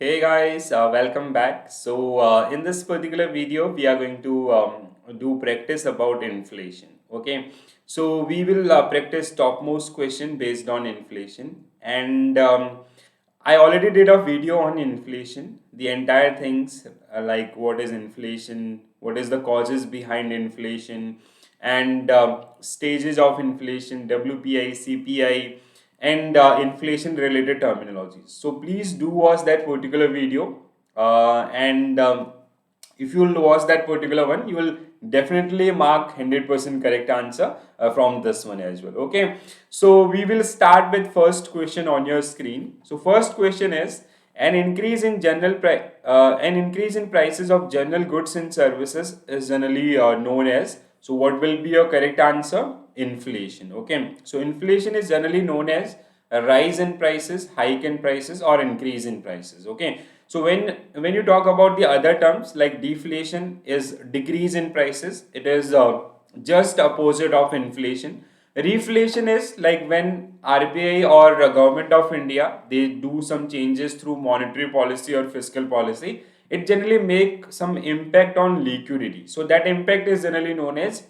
Hey guys, welcome back. In this particular video, we are going to do practice about inflation. Okay, so we will practice topmost question based on inflation, and I already did a video on inflation. The entire things like what is inflation, what is the causes behind inflation, and stages of inflation, WPI, CPI, and inflation related terminologies. So please do watch that particular video, and if you will watch that particular one, you will definitely mark 100% correct answer from this one as well. Okay, so we will start with first question on your screen. So first question is an increase in prices of general goods and services is generally known as. So what will be your correct answer? Inflation. Okay, so inflation is generally known as a rise in prices, hike in prices, or increase in prices. Okay, so when you talk about the other terms like deflation is decrease in prices, it is just opposite of inflation. Reflation is like when RBI or government of India, they do some changes through monetary policy or fiscal policy. It generally make some impact on liquidity. So that impact is generally known as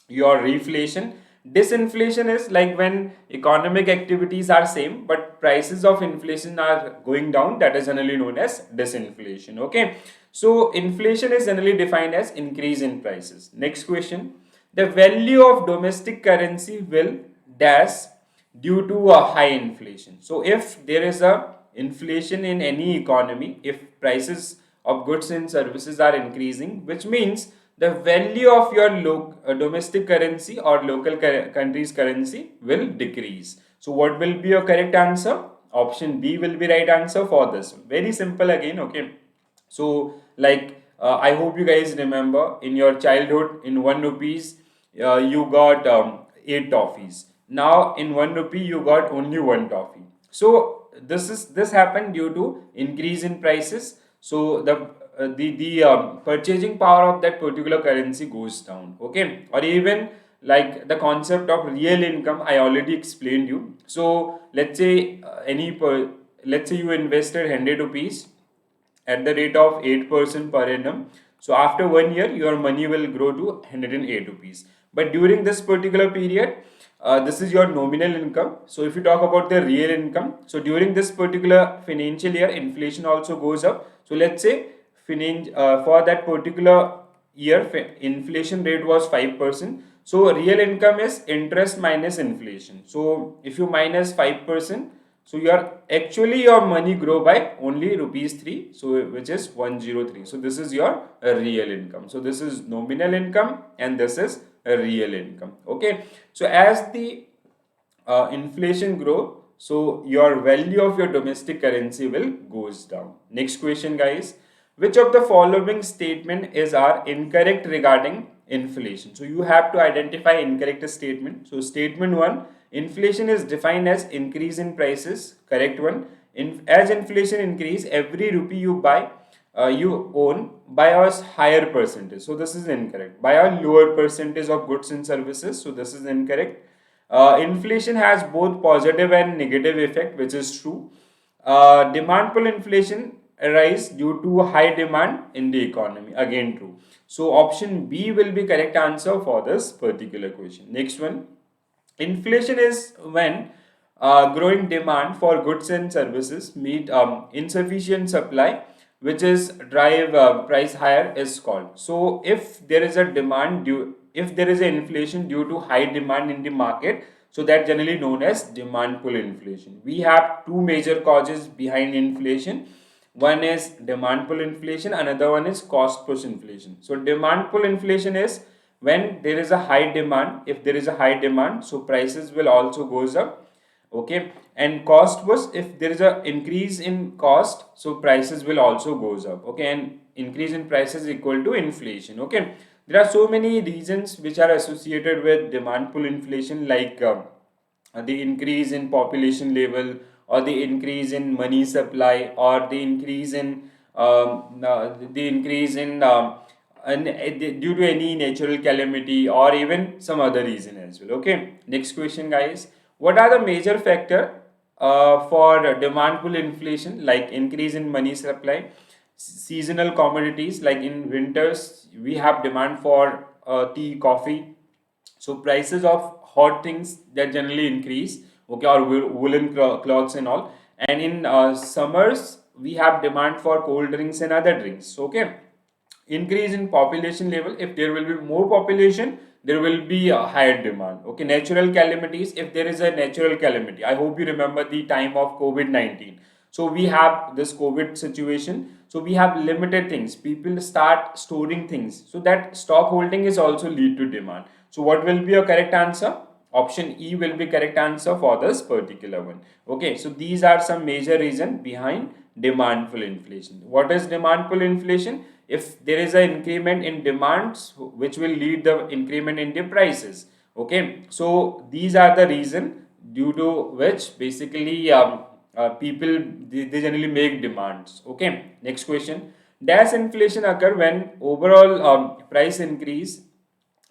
your reflation. Disinflation is like when economic activities are same but prices of inflation are going down, that is generally known as disinflation. Okay, so inflation is generally defined as increase in prices. Next question, the value of domestic currency will dash due to a high inflation. So if there is a inflation in any economy, if prices of goods and services are increasing, which means the value of your domestic currency or local country's currency will decrease. So what will be your correct answer? Option B will be right answer for this. Very simple again. Okay, so I hope you guys remember in your childhood in 1 rupees you got 8 toffees. Now in 1 rupee you got only one toffee. So this happened due to increase in prices. So the purchasing power of that particular currency goes down. Okay, or even like the concept of real income, I already explained you. So let's say you invested 100 rupees at the rate of 8% per annum. So after 1 year, your money will grow to 108 rupees. But during this particular period, this is your nominal income. So if you talk about the real income, so during this particular financial year, inflation also goes up. So let's say for that particular year, inflation rate was 5%. So real income is interest minus inflation. So if you minus 5%, so your money grow by only rupees 3, so which is 103. So this is your real income. So this is nominal income and this is a real income. Okay, so as the inflation grow, so your value of your domestic currency will goes down. Next question, guys, which of the following statement is are incorrect regarding inflation? So you have to identify incorrect statement. So statement 1, inflation is defined as increase in prices. Correct one. As inflation increase, every rupee you own by a higher percentage. So this is incorrect. By a lower percentage of goods and services. So this is incorrect. Inflation has both positive and negative effect, which is true. Demand pull inflation arise due to high demand in the economy. Again true. So option B will be correct answer for this particular question. Next one. Inflation is when growing demand for goods and services meet insufficient supply, which is drive price higher is called. So if there is an inflation due to high demand in the market, so that generally known as demand pull inflation. We have two major causes behind inflation. One is demand pull inflation, another one is cost push inflation. So demand pull inflation is when there is a high demand. If there is a high demand, so prices will also goes up. Okay, and cost push, if there is a increase in cost, so prices will also goes up. Okay, and increase in prices equal to inflation. Okay, there are so many reasons which are associated with demand pull inflation, like the increase in population level, or the increase in money supply, or the increase in due to any natural calamity, or even some other reason as well. Okay, next question, guys, what are the major factor for demand pull inflation, like increase in money supply, seasonal commodities, like in winters we have demand for tea, coffee, so prices of hot things that generally increase, okay, or woolen cloths and all. And in summers we have demand for cold drinks and other drinks, okay. Increase in population level, if there will be more population, there will be a higher demand, okay. Natural calamities, if there is a natural calamity, I hope you remember the time of COVID-19. So we have this COVID situation, so we have limited things, people start storing things, so that stock holding is also lead to demand. So what will be your correct answer? Option E will be correct answer for this particular one, okay. So these are some major reason behind demand pull inflation. What is demand pull inflation? If there is an increment in demands which will lead the increment in the prices, okay. So these are the reason due to which basically people they generally make demands, okay. Next question: does inflation occur when overall price increase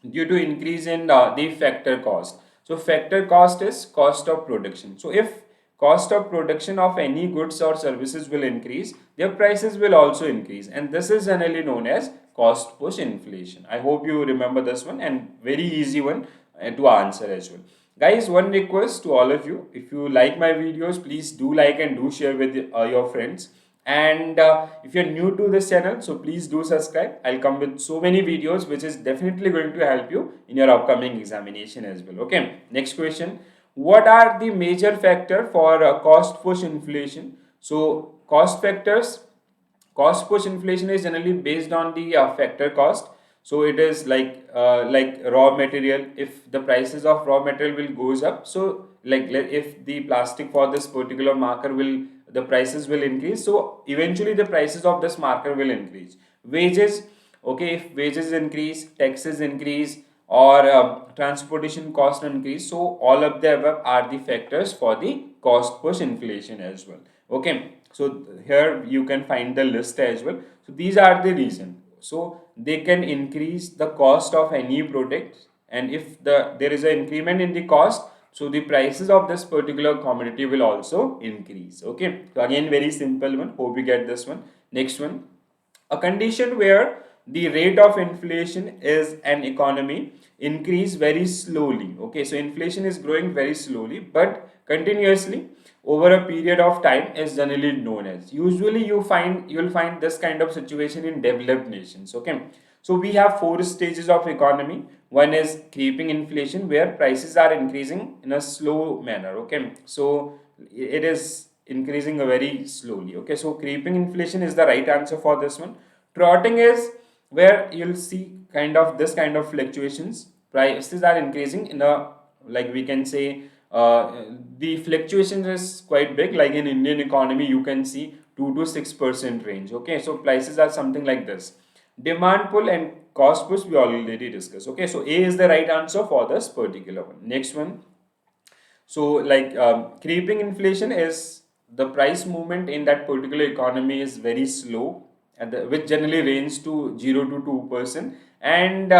due to increase in the factor cost? So factor cost is cost of production. So if cost of production of any goods or services will increase, their prices will also increase, and this is generally known as cost push inflation. I hope you remember this one, and very easy one to answer as well. Guys, one request to all of you: if you like my videos, please do like and do share with your friends. And if you're new to this channel, so please do subscribe. I'll come with so many videos which is definitely going to help you in your upcoming examination as well, okay. Next question: what are the major factor for cost push inflation? So cost push inflation is generally based on the factor cost. So it is like raw material. If the prices of raw material will goes up, so if the plastic for this particular marker will, the prices will increase, so eventually the prices of this marker will increase. Wages, okay, if wages increase, taxes increase, or transportation cost increase, so all of the above are the factors for the cost push inflation as well, okay. So here you can find the list as well. So these are the reason, so they can increase the cost of any product, and if there is an increment in the cost, so the prices of this particular commodity will also increase, okay. So again, very simple one, hope you get this one. Next one: a condition where the rate of inflation is an economy increase very slowly, okay. So inflation is growing very slowly but continuously over a period of time is generally known as, usually you'll find this kind of situation in developed nations, okay. So we have four stages of economy. One is creeping inflation, where prices are increasing in a slow manner, okay. So it is increasing very slowly, okay. So creeping inflation is the right answer for this one. Trotting is where you'll see kind of this kind of fluctuations, prices are increasing in a, like we can say, the fluctuations is quite big, like in Indian economy you can see 2 to 6% range, okay. So prices are something like this. Demand pull and cost push we already discussed, okay. So A is the right answer for this particular one. Next one: so creeping inflation is the price movement in that particular economy is very slow, and which generally range to 0 to 2%. And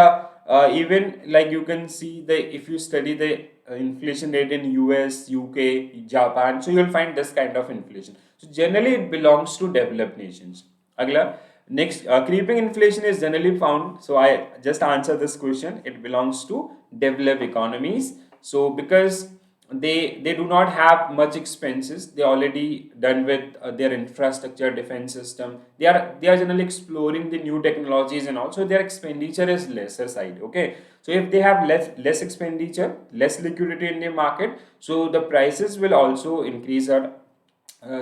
even like you can see, the if you study the inflation rate in US, UK, Japan, so you'll find this kind of inflation. So generally it belongs to developed nations. Agla, next, creeping inflation is generally found. So I just answer this question. It belongs to developed economies. So because they do not have much expenses, they already done with their infrastructure, defense system, they are generally exploring the new technologies, and also their expenditure is lesser side, okay. So if they have less expenditure, less liquidity in the market, so the prices will also increase at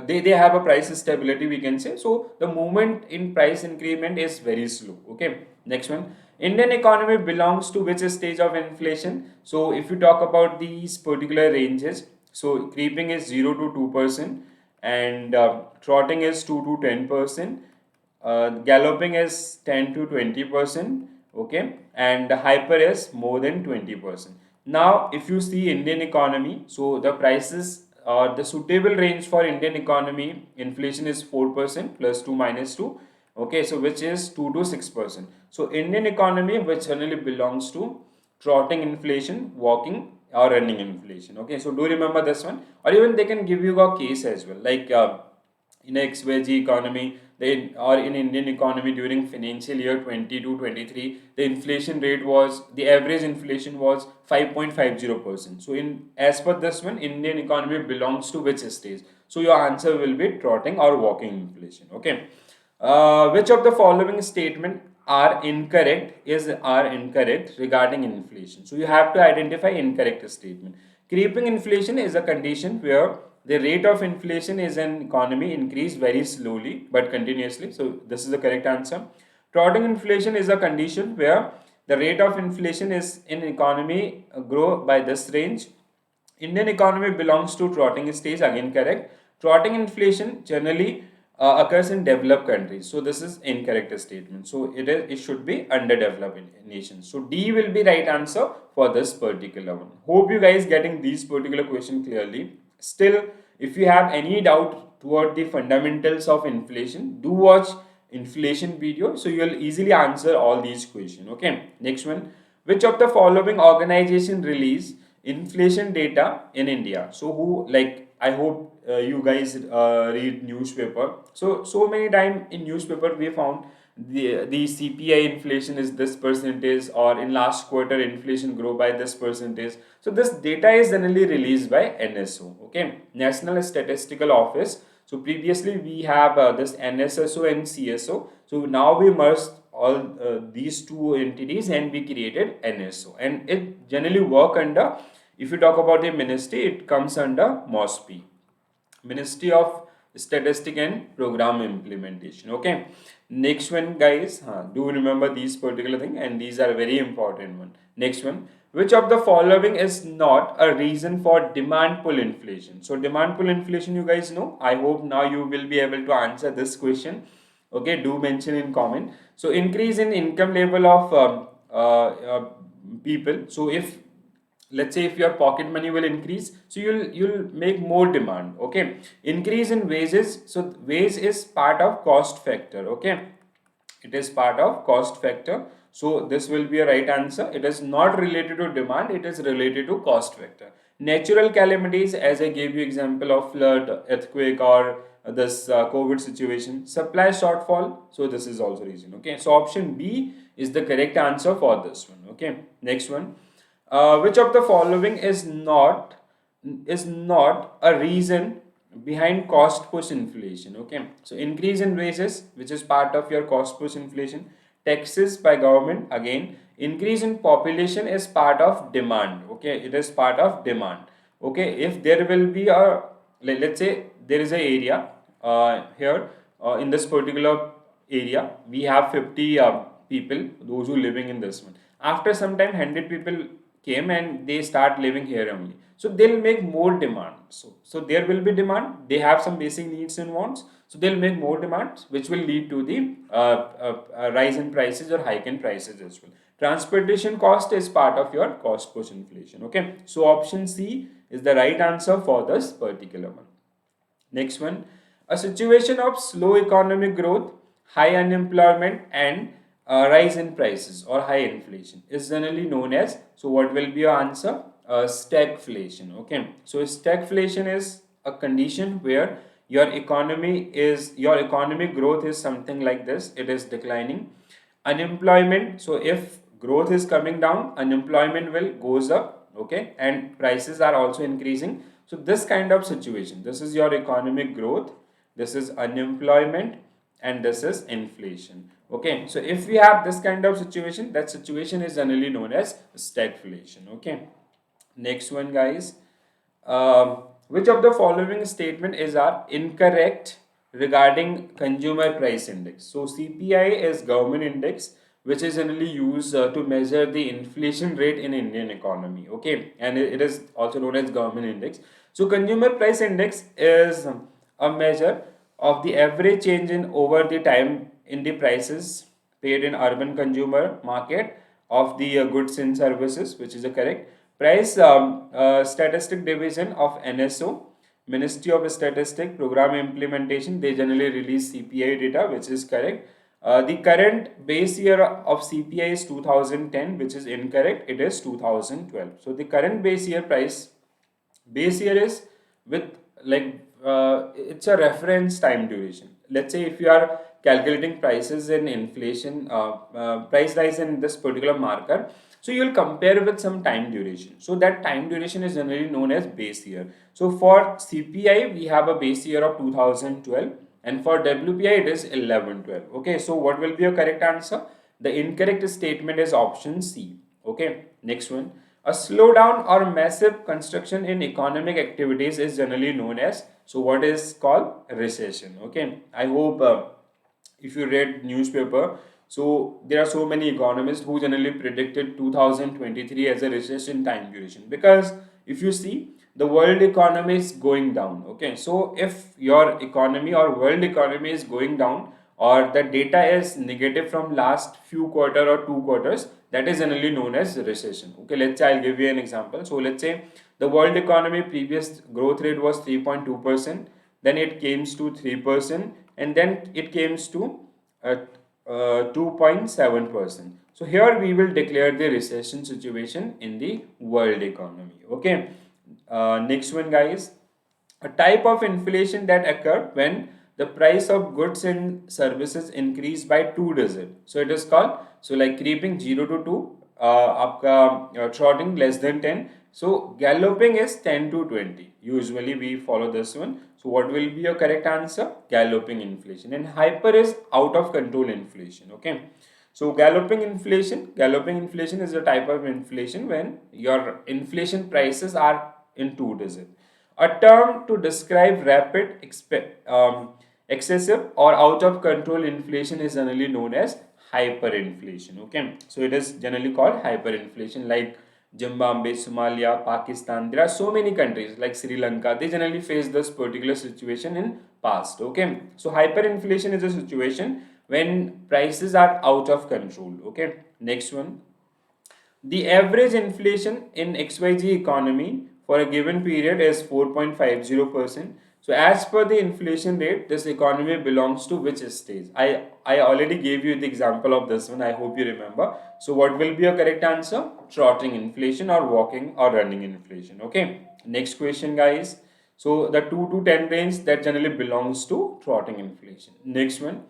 they have a price stability, we can say. So the movement in price increment is very slow, okay. Next one: Indian economy belongs to which stage of inflation? So if you talk about these particular ranges, so creeping is 0 to 2%, and trotting is 2 to 10%, galloping is 10 to 20%, okay, and hyper is more than 20%. Now if you see Indian economy, so the prices, the suitable range for Indian economy inflation is 4% plus 2 minus 2, okay, so which is 2 to 6%. So Indian economy, which generally belongs to trotting inflation, walking, or running inflation. Okay, so do remember this one, or even they can give you a case as well, like in XYZ economy, or in Indian economy during financial year 22-23, the inflation rate was, the average inflation was 5.50%. So in as per this one, Indian economy belongs to which stage? So your answer will be trotting or walking inflation. Okay. Which of the following statement are incorrect regarding inflation? So you have to identify incorrect statement. Creeping inflation is a condition where the rate of inflation is an economy increase very slowly but continuously. So this is the correct answer. Trotting inflation is a condition where the rate of inflation is in economy grow by this range. Indian economy belongs to trotting stage, again correct. Trotting inflation generally occurs in developed countries. So this is incorrect statement. So it should be underdeveloped nations. So D will be right answer for this particular one. Hope you guys getting these particular question clearly. Still, if you have any doubt toward the fundamentals of inflation, do watch inflation video, so you will easily answer all these questions. Okay, next one. Which of the following organization release inflation data in India? So who, like, I hope you guys read newspaper. So many time in newspaper we found the CPI inflation is this percentage, or in last quarter inflation grow by this percentage. So this data is generally released by NSO, okay, National Statistical Office. So previously we have this NSSO and CSO. So now we merged all these two entities and we created NSO, and it generally work under, if you talk about the ministry, it comes under MOSPI, Ministry of Statistic and Program Implementation. Okay, next one, guys. Do remember these particular thing, and these are very important one. Next one. Which of the following is not a reason for demand pull inflation? So demand pull inflation, you guys know. I hope now you will be able to answer this question. Okay, do mention in comment. So increase in income level of people. So if, let's say, if your pocket money will increase, so you'll make more demand. Okay, increase in wages, so wage is part of cost factor. Okay, it is part of cost factor, so this will be a right answer. It is not related to demand, it is related to cost factor. Natural calamities, as I gave you example of flood, earthquake, or this COVID situation. Supply shortfall, so this is also reason. Okay, so option B is the correct answer for this one. Okay, next one. Which of the following is not a reason behind cost push inflation? Okay, so increase in wages, which is part of your cost push inflation. Taxes by government, again. Increase in population is part of demand. Okay, it is part of demand. Okay, if there will be a, let's say there is a area here, in this particular area we have 50 people, those who living in this one. After some time 100 people came and they start living here only, so they'll make more demand. So there will be demand, they have some basic needs and wants, so they'll make more demands, which will lead to the rise in prices or hike in prices as well. Transportation cost is part of your cost push inflation. Okay, so option C is the right answer for this particular one. Next one, a situation of slow economic growth, high unemployment, and rise in prices or high inflation is generally known as, so what will be your answer? Stagflation. Okay, so stagflation is a condition where your economic growth is something like this, it is declining. Unemployment, so if growth is coming down, unemployment will goes up. Okay, and prices are also increasing. So this kind of situation, this is your economic growth, this is unemployment, and this is inflation. Okay, so if we have this kind of situation, that situation is generally known as stagflation. Okay, next one, guys. Which of the following statement is are incorrect regarding consumer price index? So CPI is government index, which is generally used to measure the inflation rate in Indian economy. Okay, and it is also known as government index. So consumer price index is a measure of the average change in over the time in the prices paid in urban consumer market of the goods and services, which is a correct. Price statistic division of NSO, Ministry of Statistic Program Implementation, they generally release CPI data, which is correct. The current base year of CPI is 2010, which is incorrect. It is 2012. So the current base year is with like it's a reference time duration. Let's say if you are calculating prices in inflation, price rise in this particular marker, so you will compare with some time duration. So that time duration is generally known as base year. So for CPI, we have a base year of 2012, and for WPI it is 1112. Okay, so what will be your correct answer? The incorrect statement is option C. Okay, next one. A slowdown or massive construction in economic activities is generally known as, so what is called recession. Okay, I hope if you read newspaper, so there are so many economists who generally predicted 2023 as a recession time duration, because if you see, the world economy is going down. Okay, so if your economy or world economy is going down, or the data is negative from last few quarter or 2 quarters, that is generally known as recession. Okay, let's say I'll give you an example. So let's say the world economy previous growth rate was 3.2%, then it came to 3%, and then it came to 2.7%. So here we will declare the recession situation in the world economy. Okay, next one, guys. A type of inflation that occurred when the price of goods and services increase by 2 digit. So it is called, so like creeping 0 to 2, आपका trotting less than 10. So galloping is 10 to 20. Usually we follow this one. So what will be your correct answer? Galloping inflation. And hyper is out of control inflation. Okay. So galloping inflation is a type of inflation when your inflation prices are in 2 digit. A term to describe rapid, excessive or out of control inflation is generally known as hyperinflation. Okay, so it is generally called hyperinflation, like Zimbabwe, Somalia, Pakistan. There are so many countries like Sri Lanka. They generally face this particular situation in past. Okay, so hyperinflation is a situation when prices are out of control. Okay, next one. The average inflation in XYZ economy for a given period is 4.50%. So as per the inflation rate, this economy belongs to which stage? I already gave you the example of this one. I hope you remember. So what will be your correct answer? Trotting inflation or walking or running inflation. Okay. Next question, guys. So the 2 to 10 range, that generally belongs to trotting inflation. Next one.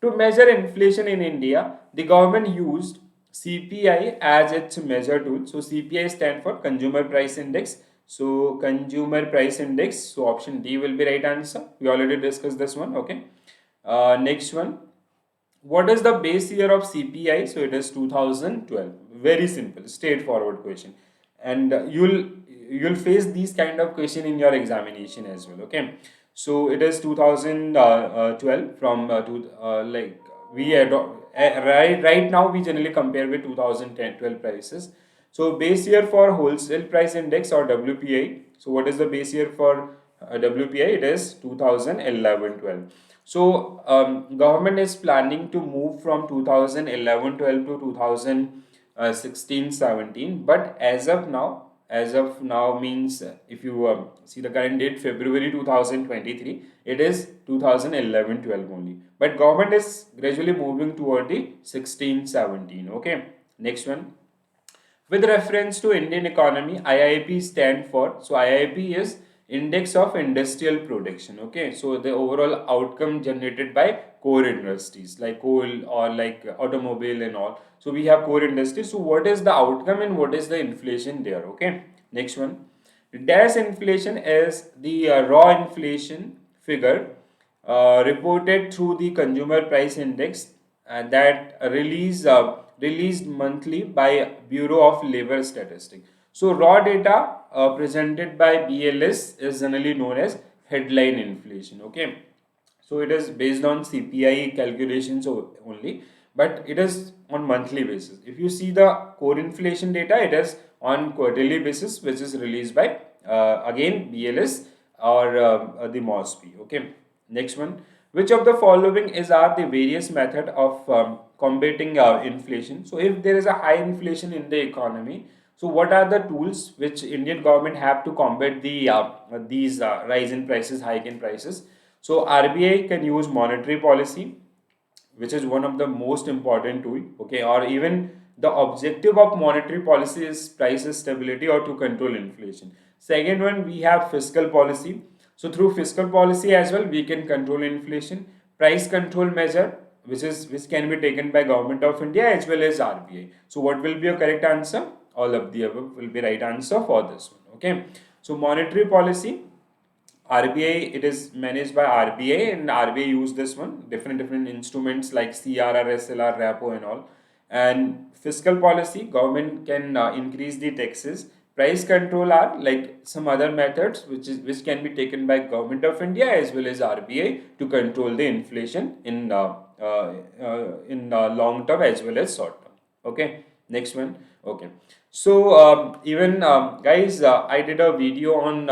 To measure inflation in India, the government used CPI as its measure tool. So CPI stand for Consumer Price Index. So Consumer Price Index. So option D will be right answer. We already discussed this one. Okay. Next one. What is the base year of CPI? So it is 2012. Very simple, straightforward question, and you'll face these kind of question in your examination as well. Okay, so it is 2012 from like we right now we generally compare with 2010-12 prices. So base year for wholesale price index or WPI. So what is the base year for WPI? It is 2011-12. So government is planning to move from 2011-12 to 2016-17. But as of now means if you see the current date, February 2023, it is 2011-12 only. But government is gradually moving toward the 16-17. Okay, next one. With reference to Indian economy, IIP stand for, so IIP is Index of Industrial Production. Okay, so the overall outcome generated by core industries like coal or like automobile and all. So we have core industries. So what is the outcome and what is the inflation there? Okay, next one. Dash inflation is the raw inflation figure reported through the Consumer Price Index that released monthly by Bureau of Labor Statistics. So raw data presented by BLS is generally known as headline inflation. Okay, so it is based on CPI calculations only, but it is on monthly basis. If you see the core inflation data, it is on quarterly basis, which is released by again BLS or the MOSP. Okay, next one. Which of the following is are the various method of combating inflation? So if there is a high inflation in the economy, so what are the tools which Indian government have to combat these rise in prices, hike in prices? So RBI can use monetary policy, which is one of the most important tool, okay, or even the objective of monetary policy is price stability or to control inflation. Second one, we have fiscal policy. So through fiscal policy as well, we can control inflation. Price control measure, which can be taken by Government of India as well as RBI. So what will be your correct answer? All of the above will be right answer for this one. Okay. So monetary policy, RBI, it is managed by RBI, and RBI use this one different instruments like CRR, SLR, repo and all. And fiscal policy, government can increase the taxes. Price control are like some other methods which can be taken by Government of India as well as RBI to control the inflation in long term as well as short term. Okay, next one. Okay, so even guys, I did a video on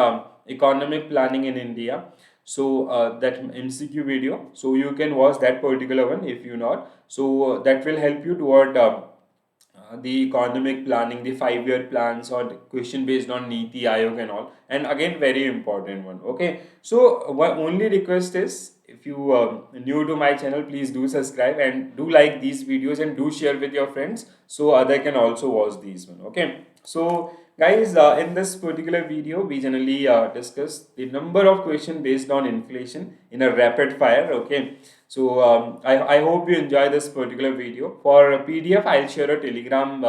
economic planning in India. So that MCQ video. So you can watch that particular one if you not. So that will help you toward the economic planning, the 5 year plans, or the question based on Niti Aayog and all. And again, very important one. Okay. So my only request is, if you new to my channel, please do subscribe and do like these videos and do share with your friends so other can also watch these one. Okay. So guys, in this particular video, we generally discuss the number of question based on inflation in a rapid fire. Okay. So I hope you enjoy this particular video. For PDF, I'll share a Telegram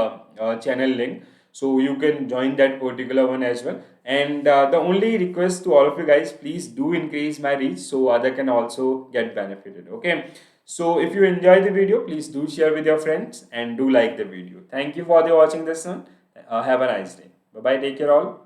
channel link, so you can join that particular one as well. And the only request to all of you guys, please do increase my reach so other can also get benefited. Okay. So if you enjoy the video, please do share with your friends and do like the video. Thank you for the watching this one. Have a nice day. Bye bye. Take care all.